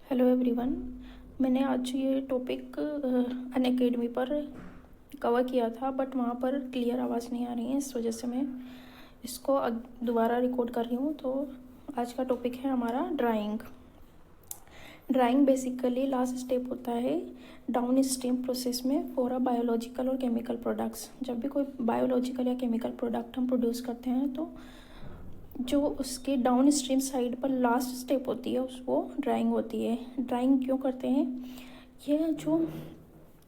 Hello everyone. मैंने आज ये टॉपिक अनअकैडमी पर कवर किया था, बट वहाँ पर क्लियर आवाज़ नहीं आ रही है, इस वजह से मैं इसको दोबारा रिकॉर्ड कर रही हूँ। तो आज का टॉपिक है हमारा drawing. Drawing basically last step होता है डाउन स्ट्रीम प्रोसेस में फॉर अ बायोलॉजिकल और केमिकल प्रोडक्ट्स। जब भी कोई बायोलॉजिकल या केमिकल प्रोडक्ट हम प्रोड्यूस करते हैं तो जो उसके डाउन स्ट्रीम साइड पर लास्ट स्टेप होती है उसको ड्राइंग होती है। ड्राइंग क्यों करते हैं? ये जो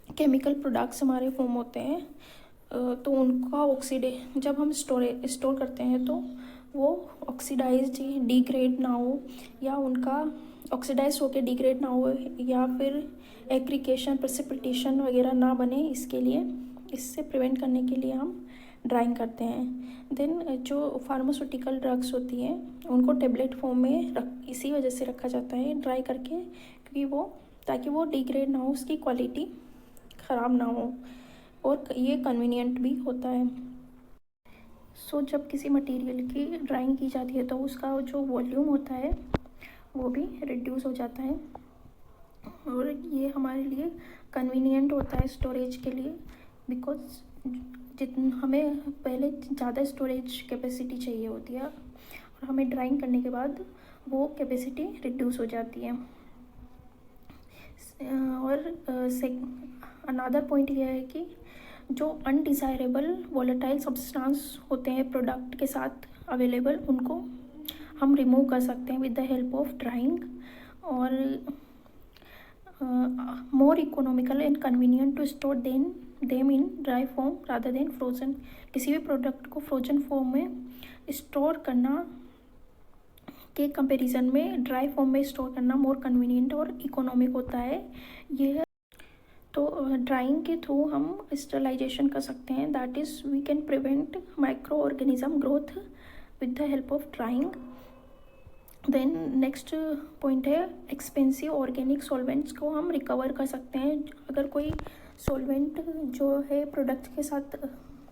केमिकल प्रोडक्ट्स हमारे फॉर्म होते हैं तो उनका जब हम स्टोर करते हैं तो वो ऑक्सीडाइज डिग्रेड ना हो, या उनका ऑक्सीडाइज होकर डिग्रेड ना हो, या फिर एग्रीगेशन प्रेसिपिटेशन वगैरह ना बने। इससे प्रिवेंट करने के लिए हम ड्राइंग करते हैं। देन जो फार्मास्यूटिकल ड्रग्स होती हैं उनको टेबलेट फॉर्म में इसी वजह से रखा जाता है ड्राई करके, क्योंकि ताकि वो डिग्रेड ना हो, उसकी क्वालिटी ख़राब ना हो, और ये कन्वीनियंट भी होता है। जब किसी मटेरियल की ड्राइंग की जाती है तो उसका जो वॉल्यूम होता है वो भी रिड्यूस हो जाता है, और ये हमारे लिए कन्वीनियंट होता है स्टोरेज के लिए, बिकॉज हमें पहले ज़्यादा स्टोरेज कैपेसिटी चाहिए होती है और हमें ड्राइंग करने के बाद वो कैपेसिटी रिड्यूस हो जाती है। और अनदर पॉइंट यह है कि जो अनडिज़ायरेबल वॉलेटाइल सब्सटेंस होते हैं प्रोडक्ट के साथ अवेलेबल, उनको हम रिमूव कर सकते हैं with the help of drying, और more economical and convenient to store them in dry form rather than frozen. किसी भी प्रोडक्ट को फ्रोजन फॉर्म में स्टोर करना के कंपैरिजन में ड्राई फॉर्म में स्टोर करना मोर कन्वीनियंट और इकोनॉमिक होता है। ये तो ड्राइंग के थ्रू हम स्टरलाइजेशन कर सकते हैं, that is we can prevent microorganism growth with the help of drying. Then next point है एक्सपेंसिव ऑर्गेनिक सॉल्वेंट्स को हम रिकवर कर सकते हैं। अगर कोई सॉल्वेंट जो है प्रोडक्ट के साथ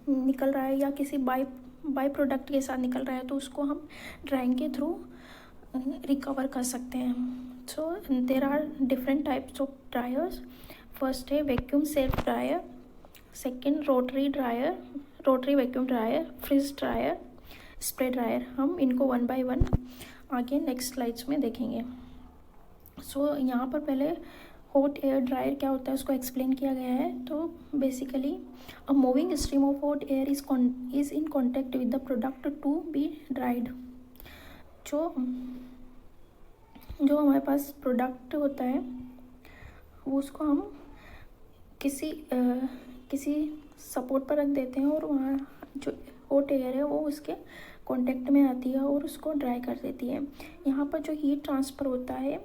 निकल रहा है या किसी बाय प्रोडक्ट के साथ निकल रहा है तो उसको हम ड्राइंग के थ्रू रिकवर कर सकते हैं। So there are different types of dryers. First है vacuum shelf dryer, second rotary vacuum dryer, freeze dryer, spray dryer. हम इनको वन बाय वन आगे नेक्स्ट स्लाइड्स में देखेंगे। यहाँ पर पहले हॉट एयर ड्रायर क्या होता है उसको एक्सप्लेन किया गया है। तो basically a moving stream of hot air is in contact with the product to be dried. जो हमारे पास प्रोडक्ट होता है उसको हम किसी सपोर्ट पर रख देते हैं, और वहाँ जो हॉट एयर है वो उसके कांटेक्ट में आती है और उसको ड्राई कर देती है। यहाँ पर जो हीट ट्रांसफ़र होता है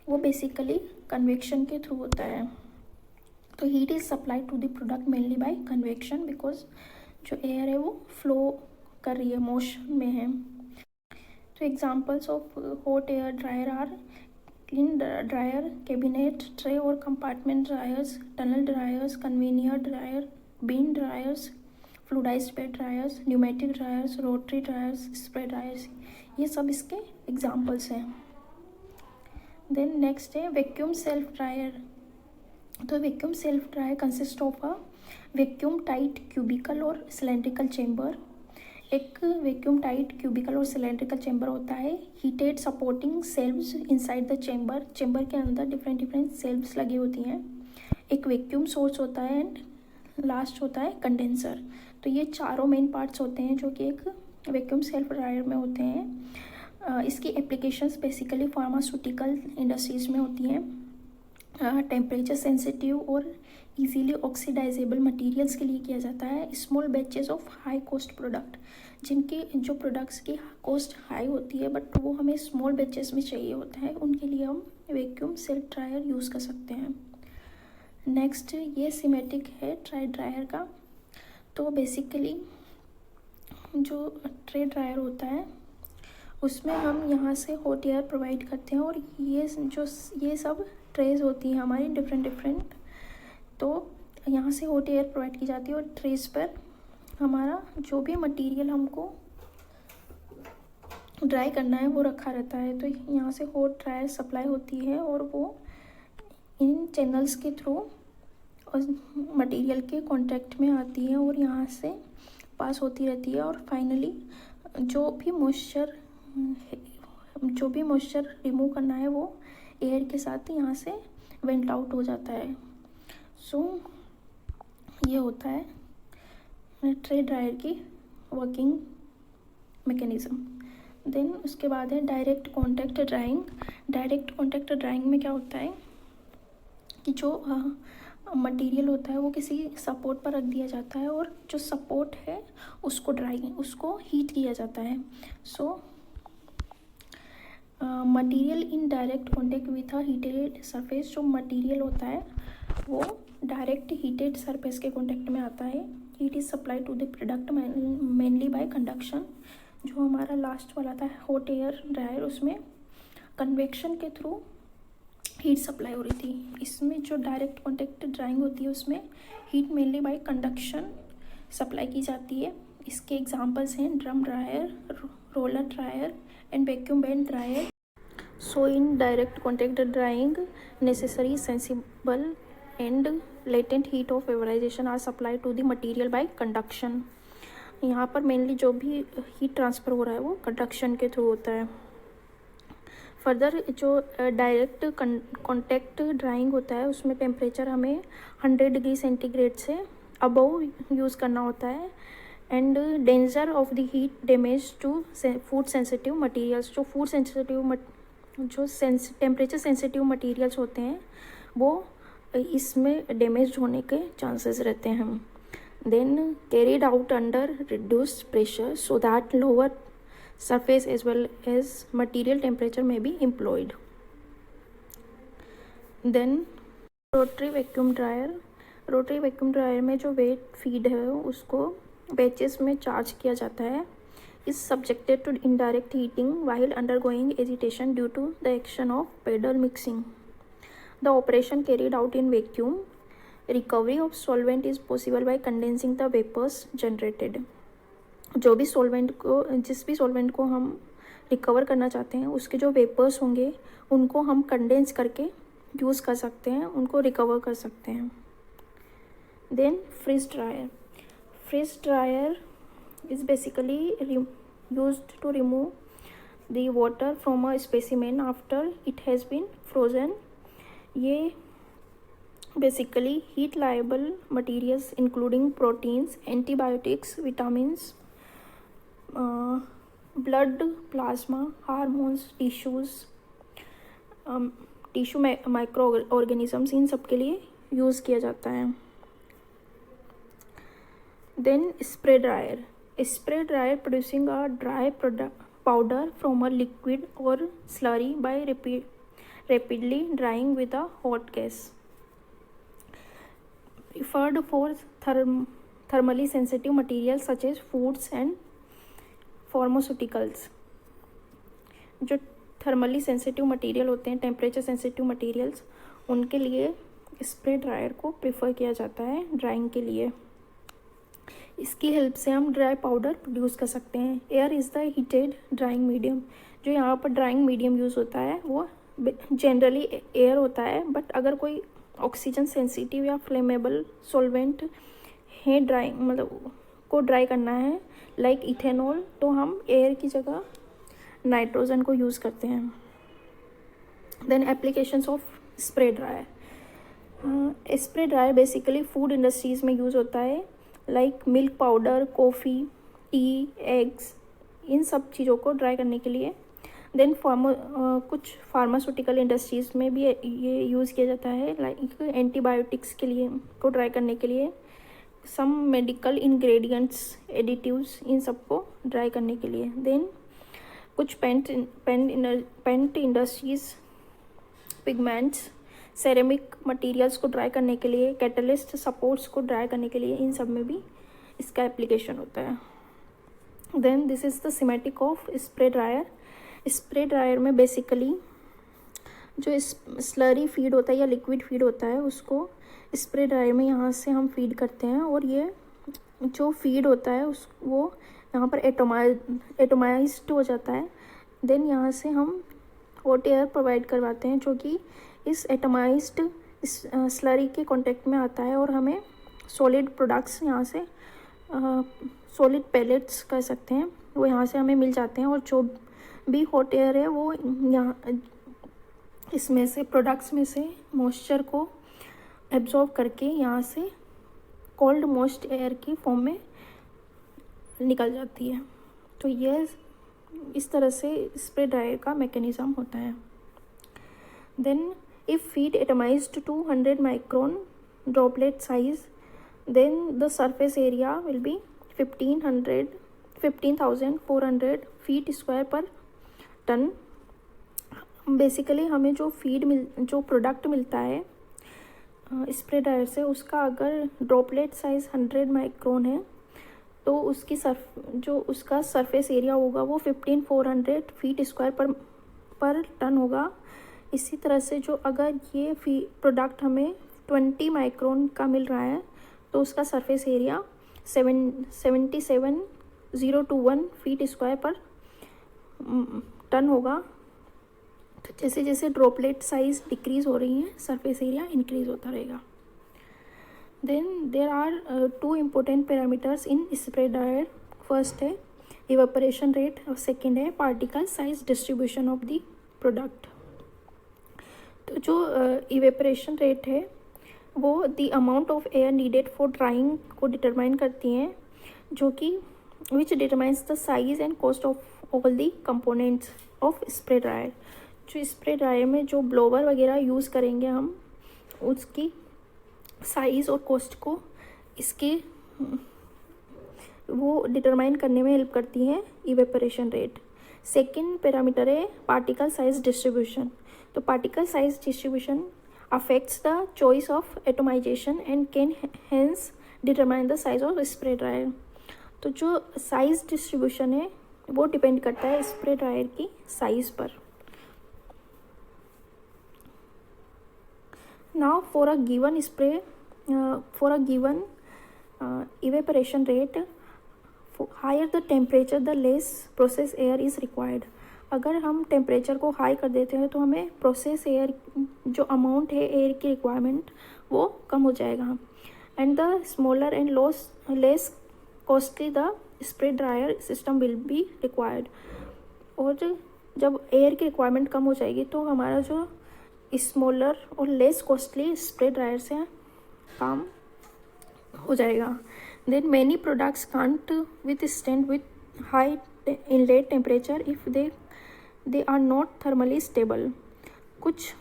वो बेसिकली कन्वेक्शन के थ्रू होता है। तो heat is supplied to the product mainly by convection, because जो एयर है वो फ्लो कर रही है, मोशन में है। तो examples of hot air dryer are kiln dryer, cabinet tray और compartment dryers, tunnel dryers, conveyor dryer, bin dryers, fluidised bed dryers, pneumatic dryers, rotary dryers, spray dryers. ये सब इसके एग्जांपल्स हैं। देन नेक्स्ट है vacuum shelf dryer. तो vacuum shelf dryer consist of a vacuum tight cubicle और cylindrical chamber. एक vacuum tight cubicle और cylindrical chamber होता है। Heated supporting shelves inside the chamber के अंदर डिफरेंट सेल्व्स लगी होती हैं। एक वैक्यूम सोर्स होता है एंड लास्ट होता है कंडेंसर। तो ये चारों मेन पार्ट्स होते हैं जो कि एक वैक्यूम सेल्फ ड्रायर में होते हैं। इसकी एप्लीकेशंस बेसिकली फार्मास्यूटिकल इंडस्ट्रीज़ में होती हैं। टेम्परेचर सेंसिटिव और इजीली ऑक्सीडाइजेबल मटेरियल्स के लिए किया जाता है। Small batches of high cost product, जो प्रोडक्ट्स की कॉस्ट हाई होती है बट वो हमें स्मॉल बैचेस में चाहिए होता है, उनके लिए हम वैक्यूम सेल्फ ड्रायर यूज़ कर सकते हैं। नेक्स्ट ये सिमेटिक है ट्रे ड्रायर का। तो बेसिकली जो ट्रे ड्रायर होता है उसमें हम यहाँ से हॉट एयर प्रोवाइड करते हैं, और ये सब ट्रेज होती हैं हमारी डिफरेंट। तो यहाँ से हॉट एयर प्रोवाइड की जाती है और ट्रेस पर हमारा जो भी मटेरियल हमको ड्राई करना है वो रखा रहता है। तो यहाँ से हॉट ड्रायर सप्लाई होती है और वो इन चैनल्स के थ्रू और मटेरियल के कांटेक्ट में आती है और यहाँ से पास होती रहती है और फाइनली जो भी मॉइस्चर रिमूव करना है वो एयर के साथ यहाँ से वेंट आउट हो जाता है। सो ये होता है ट्रे ड्रायर की वर्किंग मैकेनिज़्म। देन उसके बाद है direct contact drawing. Direct contact drawing में क्या होता है कि जो मटेरियल होता है वो किसी सपोर्ट पर रख दिया जाता है और जो सपोर्ट है उसको हीट किया जाता है। So material in direct contact with a heated surface, जो मटेरियल होता है वो डायरेक्ट हीटेड सरफेस के कॉन्टैक्ट में आता है। Heat is supply to the product mainly by conduction. जो हमारा लास्ट वाला था हॉट एयर ड्रायर, उसमें कन्वेक्शन के थ्रू हीट सप्लाई हो रही थी। इसमें जो डायरेक्ट कॉन्टैक्ट ड्राइंग होती है उसमें heat mainly by conduction supply की जाती है। इसके एग्जांपल्स हैं drum dryer, roller dryer and vacuum bed dryer. So in direct contact drying necessary sensible and latent heat of vaporization are supply to the material by conduction. यहाँ पर mainly जो भी heat transfer हो रहा है वो conduction के through होता है। फर्दर जो डायरेक्ट कॉन्टैक्ट ड्राइंग होता है उसमें टेम्परेचर हमें 100 डिग्री सेंटीग्रेड से अबव यूज़ करना होता है। And danger of the heat damage to food sensitive materials. जो फूड सेंसिटिव जो टेम्परेचर सेंसिटिव मटेरियल्स होते हैं वो इसमें डैमेज होने के चांसेस रहते हैं। Then carried out under reduced pressure so that lower surface as well as material temperature may be employed. Then rotary vacuum dryer। Rotary vacuum dryer में जो वेट फीड है उसको बैचेस में चार्ज किया जाता है। Is subjected to indirect heating while undergoing agitation due to the action of pedal mixing. The operation carried out in vacuum. Recovery of solvent is possible by condensing the vapors generated. जो भी जिस भी solvent को हम recover करना चाहते हैं उसके जो वेपर्स होंगे उनको हम कंडेंस करके यूज़ कर सकते हैं, उनको रिकवर कर सकते हैं। Then freeze dryer is basically used to remove the water from a specimen after it has been frozen. ये basically heat labile materials including proteins, antibiotics, vitamins, blood plasma, hormones, tissue micro organisms, इन सब के लिए use किया जाता है। Then spray dryer producing a dry powder from a liquid और slurry by rapidly drying with a hot gas. Preferred for thermally sensitive materials such as foods and pharmaceuticals. जो thermally sensitive material होते हैं, temperature sensitive materials, उनके लिए spray dryer को prefer किया जाता है ड्राइंग के लिए। इसकी हेल्प से हम ड्राई पाउडर प्रोड्यूस कर सकते हैं। Air is the heated drawing medium. जो यहाँ पर ड्राइंग मीडियम यूज़ होता है वो जनरली एयर होता है, बट अगर कोई ऑक्सीजन सेंसिटिव या फ्लेमेबल सॉल्वेंट है को ड्राई करना है लाइक इथेनॉल, तो हम एयर की जगह नाइट्रोजन को यूज़ करते हैं। Then applications of spray dryer basically food industries में यूज़ होता है like milk powder, coffee, tea, eggs, इन सब चीज़ों को ड्राई करने के लिए। देन कुछ फार्मास्यूटिकल इंडस्ट्रीज़ में भी ये यूज़ किया जाता है लाइक एंटीबायोटिक्स के लिए को ड्राई करने के लिए, सम मेडिकल इंग्रेडिएंट्स, एडिटिव्स, इन सबको ड्राई करने के लिए। देन कुछ paint industries pigments, ceramic materials को ड्राई करने के लिए, कैटलिस्ट सपोर्ट्स को ड्राई करने के लिए, इन सब में भी इसका एप्लीकेशन होता है। Then this is the schematic of spray dryer. Spray dryer में बेसिकली जो स्लरी फीड होता है या लिक्विड फीड होता है उसको स्प्रे ड्रायर में यहाँ से हम फीड करते हैं और ये जो फीड होता है वो यहाँ पर एटोमाइज्ड हो जाता है। देन यहाँ से हम हॉट एयर प्रोवाइड करवाते हैं जो कि इस एटोमाइज्ड स्लरी के कांटेक्ट में आता है और हमें सॉलिड प्रोडक्ट्स यहाँ से सॉलिड पैलेट्स कह सकते हैं वो यहाँ से हमें मिल जाते हैं। और जो भी हॉट एयर है वो यहाँ इसमें से प्रोडक्ट्स में से मॉइस्चर को एब्जॉर्ब करके यहाँ से कोल्ड मॉइस्ट एयर की फॉर्म में निकल जाती है। तो यह इस तरह से स्प्रे ड्रायर का मैकेनिज़्म होता है। Then if feed atomised to 100 micron droplet size then the surface area will be 15,400 feet square per ton. Basically हमें जो प्रोडक्ट मिलता है स्प्रे ड्रायर से उसका अगर ड्रॉपलेट साइज़ 100 माइक्रोन है तो उसका सरफेस एरिया होगा वो 15,400 फीट स्क्वायर पर टन होगा। इसी तरह से जो अगर ये प्रोडक्ट हमें 20 माइक्रोन का मिल रहा है तो उसका surface area 77,021 feet square per ton होगा। तो जैसे जैसे ड्रॉपलेट साइज डिक्रीज़ हो रही है सरफेस एरिया इंक्रीज़ होता रहेगा। Then there are 2 important parameters in spray dryer. First है इवेपोरेशन रेट और सेकेंड है particle size distribution of the product. तो जो इवेपोरेशन रेट है वो the amount of air needed for drying को डिटरमाइन करती हैं, जो कि which determines the size and cost of all the components of spray dryer. जो स्प्रे ड्रायर में जो ब्लोवर वगैरह यूज़ करेंगे हम उसकी साइज़ और कॉस्ट को इसके वो डिटरमाइन करने में हेल्प करती हैं इवेपोरेशन रेट। सेकेंड पैरामीटर है पार्टिकल साइज डिस्ट्रीब्यूशन। तो particle size distribution affects the choice of atomization and can hence determine the size of spray dryer। तो जो साइज डिस्ट्रीब्यूशन है वो डिपेंड करता है स्प्रे ड्रायर की साइज पर। Now for a given evaporation rate, higher the temperature the less process air is required। अगर हम टेम्परेचर को हाई कर देते हैं तो हमें प्रोसेस एयर जो अमाउंट है एयर की रिक्वायरमेंट वो कम हो जाएगा। And the smaller and less costly the spray dryer system will be required. और जब एयर की रिक्वायरमेंट कम हो जाएगी तो हमारा जो स्मॉलर और लेस कॉस्टली स्प्रे ड्रायर से काम हो जाएगा। Then many products can't withstand with high inlet temperature if they are not thermally stable. कुछ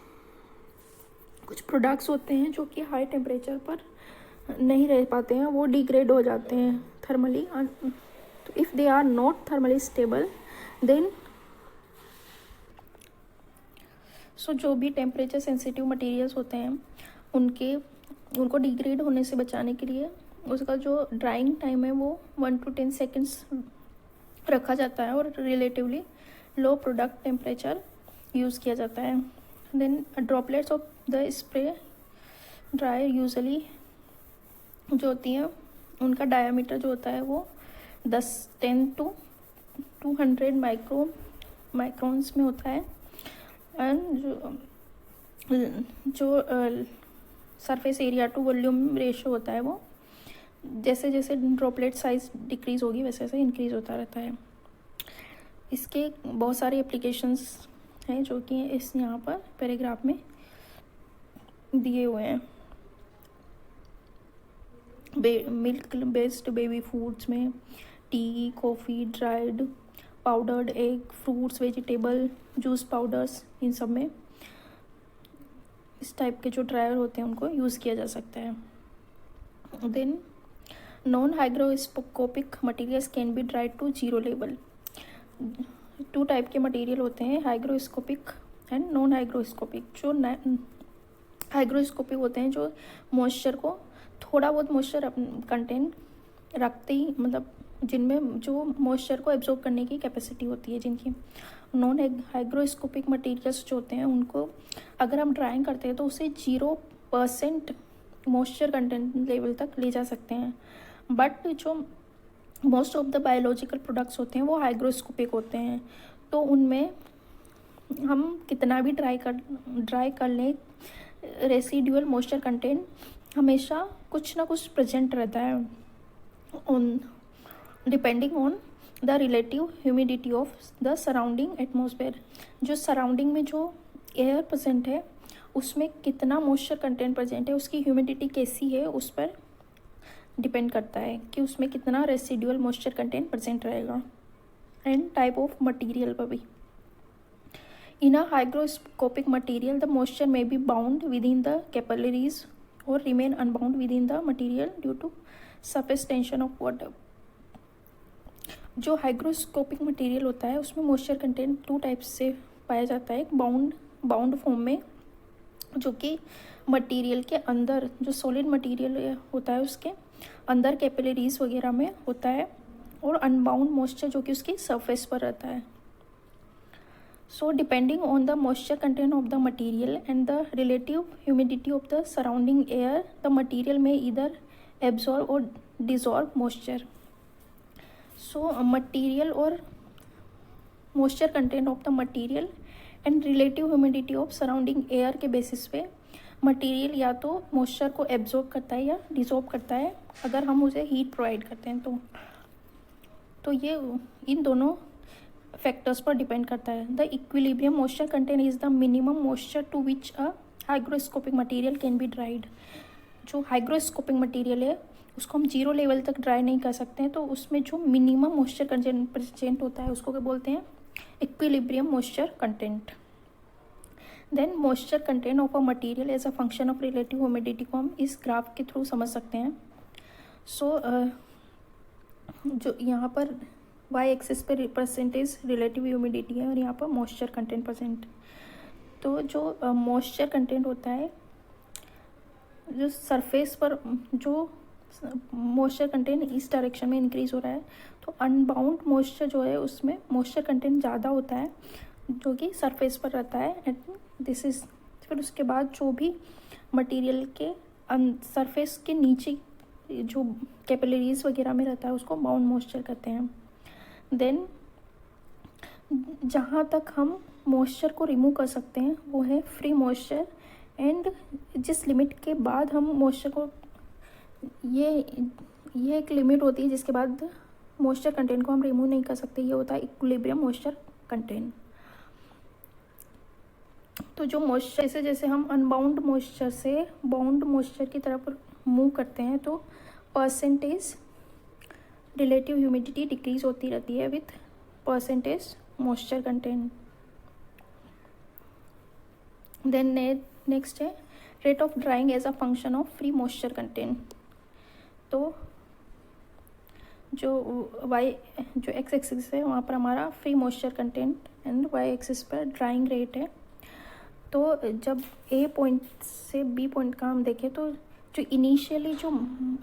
प्रोडक्ट्स होते हैं जो कि हाई टेम्परेचर पर नहीं रह पाते हैं, वो डिग्रेड हो जाते हैं थर्मली। तो if they are not thermally stable then जो भी टेम्परेचर सेंसिटिव मटेरियल्स होते हैं उनको डिग्रेड होने से बचाने के लिए उसका जो ड्राइंग टाइम है वो 1 to 10 सेकेंड्स रखा जाता है और relatively low product temperature use किया जाता है। Then droplets of the spray dryer usually जो होती हैं उनका डायामीटर जो होता है वो 10 to 200 माइक्रोन्स में होता है। एंड जो surface area to volume ratio होता है वो जैसे जैसे ड्रॉपलेट साइज डिक्रीज़ होगी वैसे वैसे इंक्रीज़ होता रहता है। इसके बहुत सारे एप्लीकेशंस हैं जो कि यहाँ पर पैराग्राफ में दिए हुए हैं। मिल्क बेस्ड बेबी फूड्स में tea, coffee, dried powdered egg, fruits, vegetable juice powders, इन सब में इस टाइप के जो ड्रायर होते हैं उनको यूज़ किया जा सकता है। Then non hygroscopic materials can be dried to 0 level. 2 type के मटेरियल होते हैं, हाइग्रोस्कोपिक एंड नॉन हाइग्रोस्कोपिक। जो हाइग्रोस्कोपिक होते हैं जो मॉइस्चर को थोड़ा बहुत मॉइस्चर कंटेंट रखते ही, मतलब जिनमें जो मॉइस्चर को एब्जॉर्ब करने की कैपेसिटी होती है जिनकी। नॉन हाइग्रोस्कोपिक मटेरियल्स जो होते हैं उनको अगर हम ड्राइंग करते हैं तो उसे 0% मॉइस्चर कंटेंट लेवल तक ले जा सकते हैं। बट जो most of the biological products होते हैं वो हाइग्रोस्कोपिक होते हैं, तो उनमें हम कितना भी ड्राई कर लें, रेसिडुअल मॉइस्चर कंटेंट हमेशा कुछ ना कुछ प्रेजेंट रहता है on depending on the relative humidity of the surrounding atmosphere. जो सराउंडिंग में जो एयर प्रेजेंट है उसमें कितना मॉइस्चर कंटेंट प्रेजेंट है, उसकी ह्यूमिडिटी कैसी है, उस पर डिपेंड करता है कि उसमें कितना रेसिडुअल मॉइस्चर कंटेंट प्रेजेंट रहेगा, एंड टाइप ऑफ मटेरियल पर भी। In a hygroscopic material the moisture may be bound within the capillaries और remain unbound within the material due to surface tension of water. जो hygroscopic material होता है उसमें moisture content two types से पाया जाता है। एक बाउंड फॉर्म में, जो कि मटेरियल के अंदर, जो सॉलिड मटेरियल होता है उसके अंदर कैपिलरीज वगैरह में होता है, और अनबाउंड मॉइस्चर जो कि उसकी सरफेस पर रहता है। So depending on the moisture content of the material and the relative humidity of the surrounding air the material में इधर एब्जॉर्ब और डिजॉल्व मॉइस्चर। सो मटेरियल और moisture content of the material and relative humidity of surrounding air के basis पे material या तो moisture को absorb करता है या डिसॉल्व करता है, अगर हम उसे हीट प्रोवाइड करते हैं तो ये इन दोनों फैक्टर्स पर डिपेंड करता है। The equilibrium moisture content is the minimum moisture to which a hygroscopic material can be dried. जो हाइग्रोस्कोपिक मटेरियल है उसको हम 0 लेवल तक ड्राई नहीं कर सकते हैं, तो उसमें जो मिनिमम मॉइस्चर कंटेंट प्रेजेंट होता है उसको क्या बोलते हैं, equilibrium moisture content. Then moisture content of a material as a function of relative humidity को हम इस ग्राफ के थ्रू समझ सकते हैं। सो जो यहाँ पर वाई एक्सिस पे परसेंटेज रिलेटिव ह्यूमिडिटी है और यहाँ पर मॉइस्चर कंटेंट परसेंट। तो जो मॉइस्चर कंटेंट होता है, जो सरफेस पर जो मॉइस्चर कंटेंट इस डायरेक्शन में इंक्रीज हो रहा है, तो अनबाउंड मॉइस्चर जो है उसमें मॉइस्चर कंटेंट ज़्यादा होता है जो कि सरफेस पर रहता है, एंड दिस इज। फिर उसके बाद जो भी मटेरियल के सरफेस के नीचे जो कैपिलरीज वगैरह में रहता है उसको बाउंड मॉइस्चर कहते हैं। देन जहाँ तक हम मॉइस्चर को रिमूव कर सकते हैं वो है फ्री मॉइस्चर, एंड जिस लिमिट के बाद हम मॉइस्चर को, ये एक लिमिट होती है जिसके बाद मॉइस्चर कंटेंट को हम रिमूव नहीं कर सकते, ये होता है इक्विलिब्रियम मॉइस्चर कंटेंट। तो जो मॉइस्चर जैसे जैसे हम अनबाउंड मॉइस्चर से बाउंड मॉइस्चर की तरफ मूव करते हैं तो परसेंटेज रिलेटिव ह्यूमिडिटी डिक्रीज होती रहती है with percentage moisture content. Then next है rate of drying as a function of free moisture content. तो जो एक्स एक्सिस है वहाँ पर हमारा free moisture content and Y axis पर ड्राइंग रेट है। तो जब ए पॉइंट से बी पॉइंट का हम देखें तो जो इनिशियली जो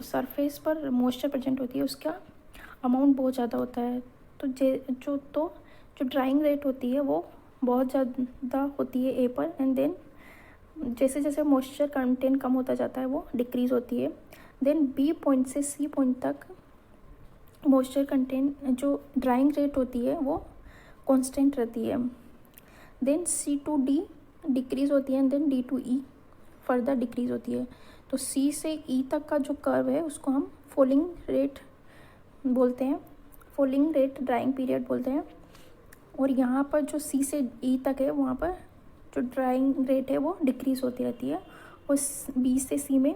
सरफेस पर मॉइस्चर प्रेजेंट होती है उसका अमाउंट बहुत ज़्यादा होता है, तो जो ड्राइंग रेट होती है वो बहुत ज़्यादा होती है ए पर, एंड देन जैसे जैसे मॉइस्चर कंटेंट कम होता जाता है वो डिक्रीज़ होती है। देन बी पॉइंट से सी पॉइंट तक मॉइस्चर कंटेंट जो ड्राइंग रेट होती है वो कांस्टेंट रहती है। Then C to D decrease होती है, and then D to E further decrease होती है। तो सी से ई तक का जो कर्व है उसको हम फॉलिंग रेट बोलते हैं, फॉलिंग रेट ड्राइंग पीरियड बोलते हैं। और यहाँ पर जो सी से ई तक है वहाँ पर जो ड्राइंग रेट है वो डिक्रीज़ होती रहती है, और बी से सी में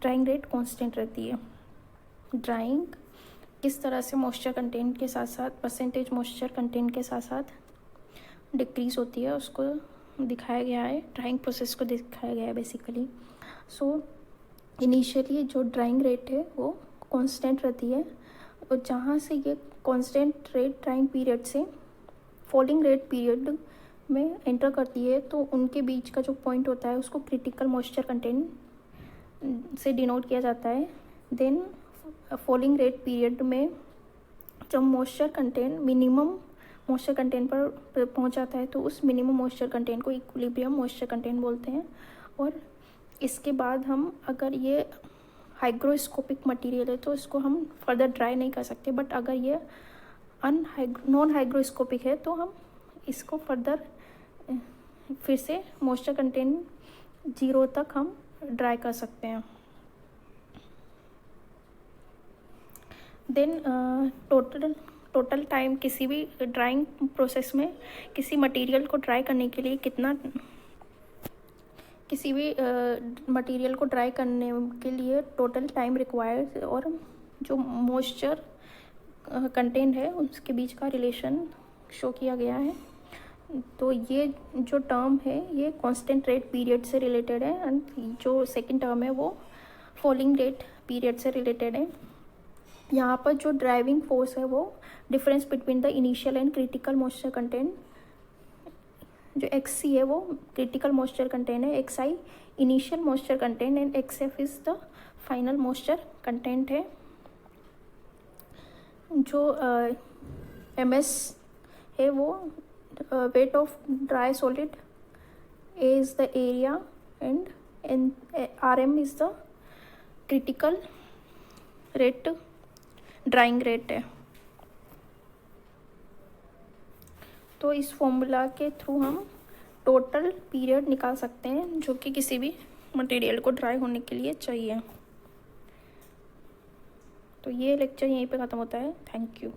ड्राइंग रेट कांस्टेंट रहती है। ड्राइंग किस तरह से मॉइस्चर कंटेंट के साथ साथ परसेंटेज मॉइस्चर कंटेंट के साथ साथ डिक्रीज़ होती है उसको दिखाया गया है, ड्राइंग प्रोसेस को दिखाया गया है बेसिकली। सो इनिशियली जो ड्राइंग रेट है वो कांस्टेंट रहती है, और जहाँ से ये कांस्टेंट रेट ड्राइंग पीरियड से फॉलिंग रेट पीरियड में एंटर करती है तो उनके बीच का जो पॉइंट होता है उसको क्रिटिकल मॉइस्चर कंटेंट से डिनोट किया जाता है। देन फॉलिंग रेट पीरियड में जब moisture content minimum moisture content पर पहुंच जाता है तो उस मिनिमम मॉइस्चर कंटेंट को इक्विलिब्रियम मॉइस्चर कंटेंट बोलते हैं। और इसके बाद हम अगर ये हाइग्रोस्कोपिक मटेरियल है तो इसको हम फर्दर ड्राई नहीं कर सकते, बट अगर ये नॉन हाइग्रोस्कोपिक है तो हम इसको फर्दर फिर से मॉइस्चर कंटेंट 0 तक हम ड्राई कर सकते हैं। देन टोटल टाइम किसी भी ड्राइंग प्रोसेस में किसी मटेरियल को ड्राई करने के लिए किसी भी मटेरियल को ड्राई करने के लिए टोटल टाइम रिक्वायर्ड और जो मॉइस्चर कंटेंट है उसके बीच का रिलेशन शो किया गया है। तो ये जो टर्म है ये कांस्टेंट रेट पीरियड से रिलेटेड है, एंड जो सेकंड टर्म है वो फॉलिंग रेट पीरियड से रिलेटेड है। यहाँ पर जो ड्राइविंग फोर्स है वो difference between the initial and critical moisture content, जो XC है वो क्रिटिकल मॉइस्चर कंटेंट है, XI initial moisture content and XF is the final moisture content है। जो MS है वो weight of dry solid, A is the area and RM is the critical rate, drawing rate है। तो इस formula के through हम टोटल पीरियड निकाल सकते हैं जो कि किसी भी मटेरियल को ड्राई होने के लिए चाहिए। तो ये लेक्चर यहीं पे ख़त्म होता है। Thank you.